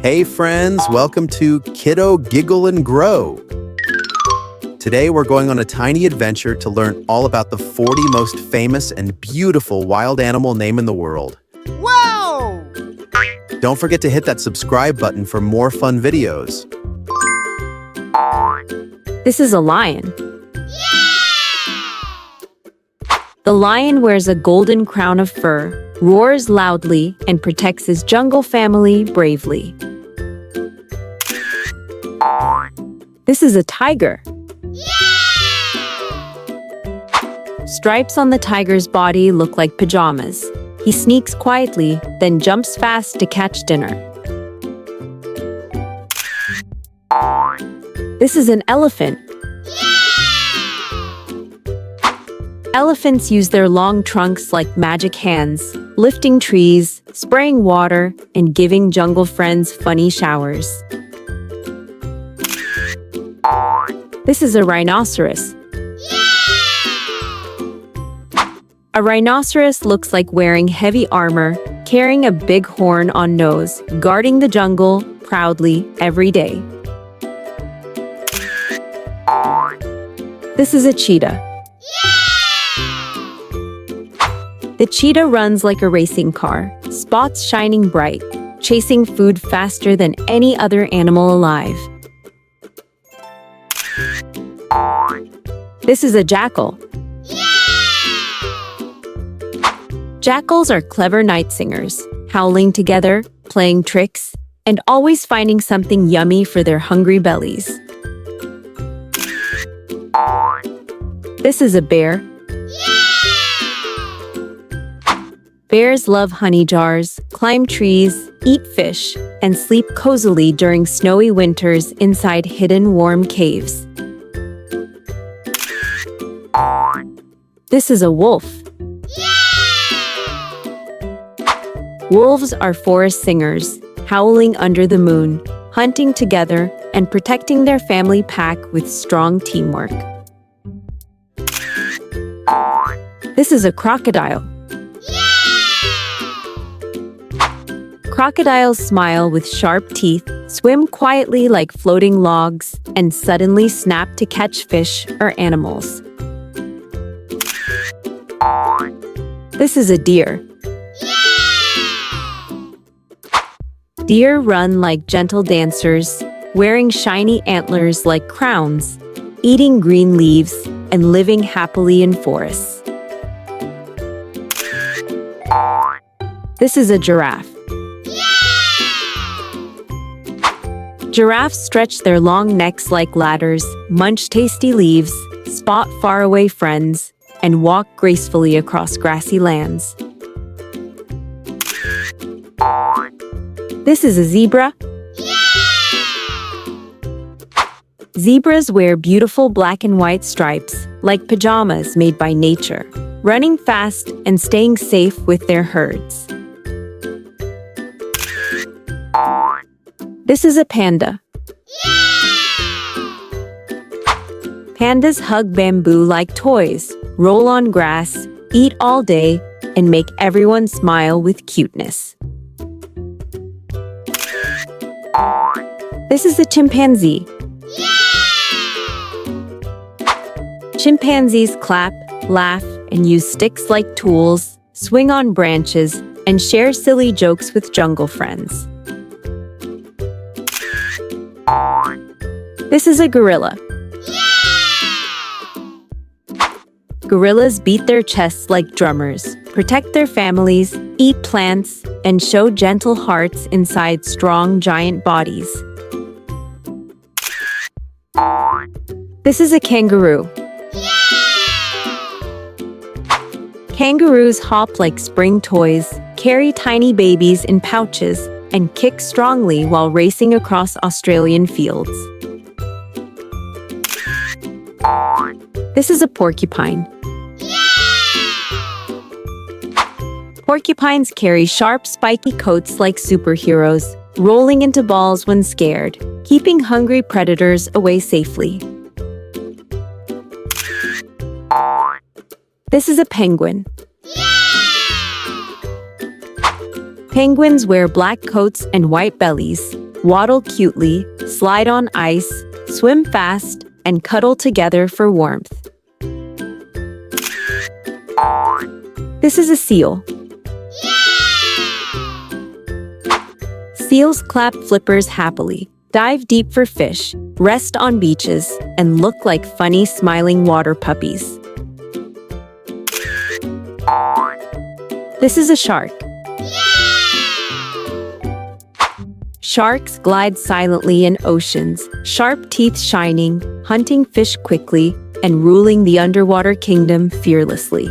Hey friends, welcome to Kiddo Giggle and Grow. Today we're going on a tiny adventure to learn all about the 40 most famous and beautiful wild animal name in the world. Whoa! Don't forget to hit that subscribe button for more fun videos. This is a lion. Yeah! The lion wears a golden crown of fur, roars loudly, and protects his jungle family bravely. This is a tiger. Yeah! Stripes on the tiger's body look like pajamas. He sneaks quietly, then jumps fast to catch dinner. This is an elephant. Elephants use their long trunks like magic hands, lifting trees, spraying water, and giving jungle friends funny showers. This is a rhinoceros. A rhinoceros looks like wearing heavy armor, carrying a big horn on nose, guarding the jungle proudly every day. This is a cheetah. The cheetah runs like a racing car, spots shining bright, chasing food faster than any other animal alive. This is a jackal. Jackals are clever night singers, howling together, playing tricks, and always finding something yummy for their hungry bellies. This is a bear. Bears love honey jars, climb trees, eat fish, and sleep cozily during snowy winters inside hidden warm caves. This is a wolf. Wolves are forest singers, howling under the moon, hunting together, and protecting their family pack with strong teamwork. This is a crocodile. Crocodiles smile with sharp teeth, swim quietly like floating logs, and suddenly snap to catch fish or animals. This is a deer. Deer run like gentle dancers, wearing shiny antlers like crowns, eating green leaves, and living happily in forests. This is a giraffe. Giraffes stretch their long necks like ladders, munch tasty leaves, spot faraway friends, and walk gracefully across grassy lands. This is a zebra. Zebras wear beautiful black and white stripes, like pajamas made by nature, running fast and staying safe with their herds. This is a panda. Pandas hug bamboo like toys, roll on grass, eat all day, and make everyone smile with cuteness. This is a chimpanzee. Chimpanzees clap, laugh, and use sticks like tools, swing on branches, and share silly jokes with jungle friends. This is a gorilla. Gorillas beat their chests like drummers, protect their families, eat plants, and show gentle hearts inside strong giant bodies. This is a kangaroo. Kangaroos hop like spring toys, carry tiny babies in pouches, and kick strongly while racing across Australian fields. This is a porcupine. Porcupines carry sharp, spiky coats like superheroes, rolling into balls when scared, keeping hungry predators away safely. This is a penguin. Penguins wear black coats and white bellies, waddle cutely, slide on ice, swim fast, and cuddle together for warmth. This is a seal. Seals clap flippers happily, dive deep for fish, rest on beaches, and look like funny smiling water puppies. This is a shark. Sharks glide silently in oceans, sharp teeth shining, hunting fish quickly, and ruling the underwater kingdom fearlessly.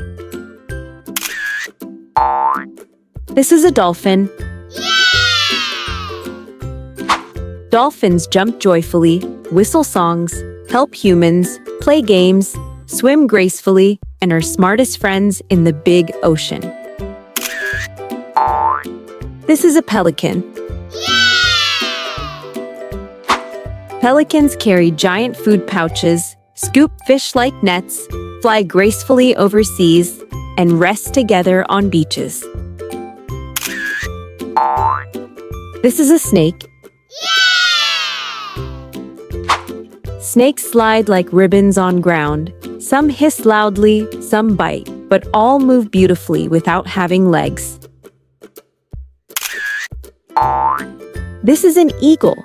This is a dolphin. Dolphins jump joyfully, whistle songs, help humans, play games, swim gracefully, and are smartest friends in the big ocean. This is a pelican. Pelicans carry giant food pouches, scoop fish like nets, fly gracefully overseas, and rest together on beaches. This is a snake. Snakes slide like ribbons on ground. Some hiss loudly, some bite, but all move beautifully without having legs. This is an eagle.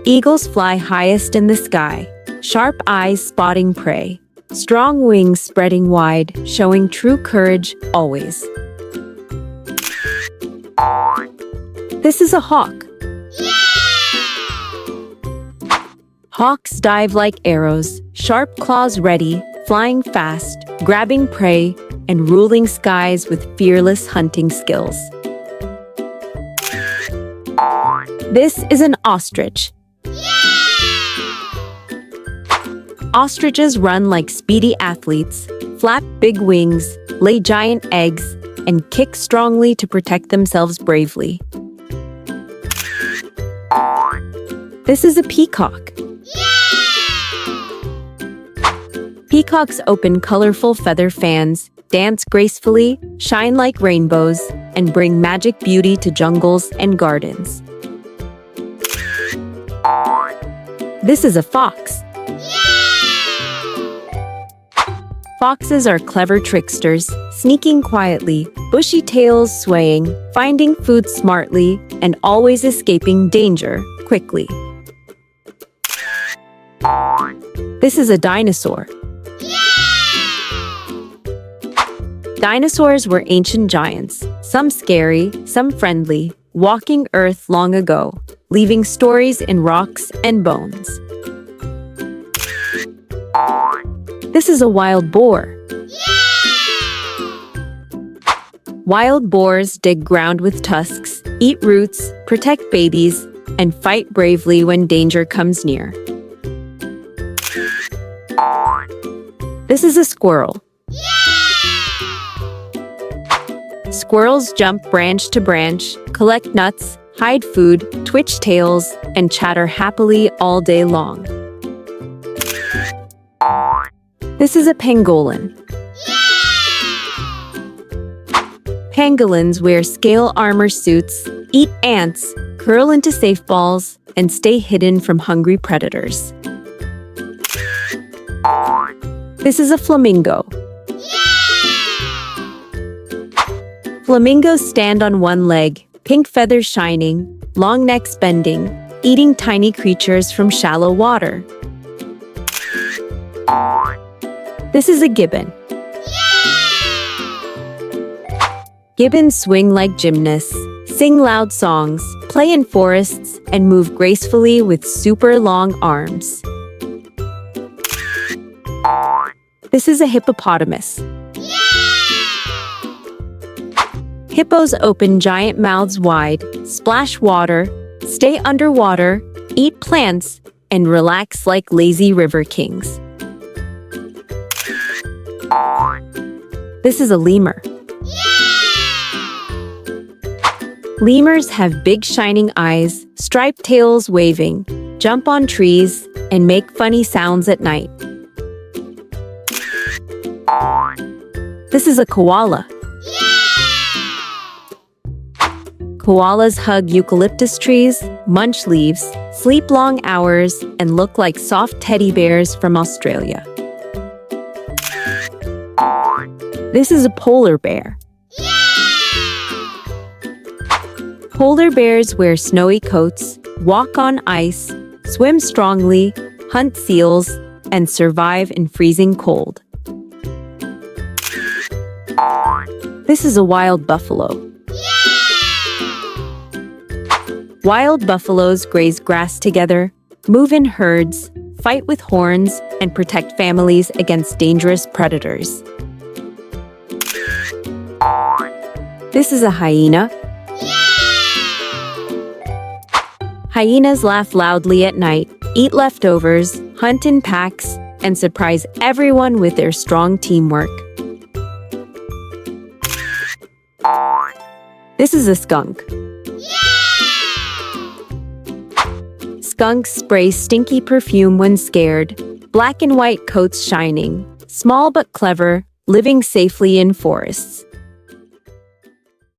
Eagles fly highest in the sky, sharp eyes spotting prey, strong wings spreading wide, showing true courage always. This is a hawk. Hawks dive like arrows, sharp claws ready, flying fast, grabbing prey, and ruling skies with fearless hunting skills. This is an ostrich. Ostriches run like speedy athletes, flap big wings, lay giant eggs, and kick strongly to protect themselves bravely. This is a peacock. Peacocks open colorful feather fans, dance gracefully, shine like rainbows, and bring magic beauty to jungles and gardens. This is a fox. Foxes are clever tricksters, sneaking quietly, bushy tails swaying, finding food smartly, and always escaping danger quickly. This is a dinosaur. Dinosaurs were ancient giants, some scary, some friendly, walking Earth long ago, leaving stories in rocks and bones. This is a wild boar. Wild boars dig ground with tusks, eat roots, protect babies, and fight bravely when danger comes near. This is a squirrel. Squirrels jump branch to branch, collect nuts, hide food, twitch tails, and chatter happily all day long. This is a pangolin. Pangolins wear scale armor suits, eat ants, curl into safe balls, and stay hidden from hungry predators. This is a flamingo. Flamingos stand on one leg, pink feathers shining, long necks bending, eating tiny creatures from shallow water. This is a gibbon. Gibbons swing like gymnasts, sing loud songs, play in forests, and move gracefully with super long arms. This is a hippopotamus. Hippos open giant mouths wide, splash water, stay underwater, eat plants, and relax like lazy river kings. This is a lemur. Lemurs have big shining eyes, striped tails waving, jump on trees, and make funny sounds at night. This is a koala. Koalas hug eucalyptus trees, munch leaves, sleep long hours, and look like soft teddy bears from Australia. This is a polar bear. Polar bears wear snowy coats, walk on ice, swim strongly, hunt seals, and survive in freezing cold. This is a wild buffalo. Wild buffaloes graze grass together, move in herds, fight with horns, and protect families against dangerous predators. This is a hyena. Hyenas laugh loudly at night, eat leftovers, hunt in packs, and surprise everyone with their strong teamwork. This is a skunk. Skunks spray stinky perfume when scared, black and white coats shining, small but clever, living safely in forests.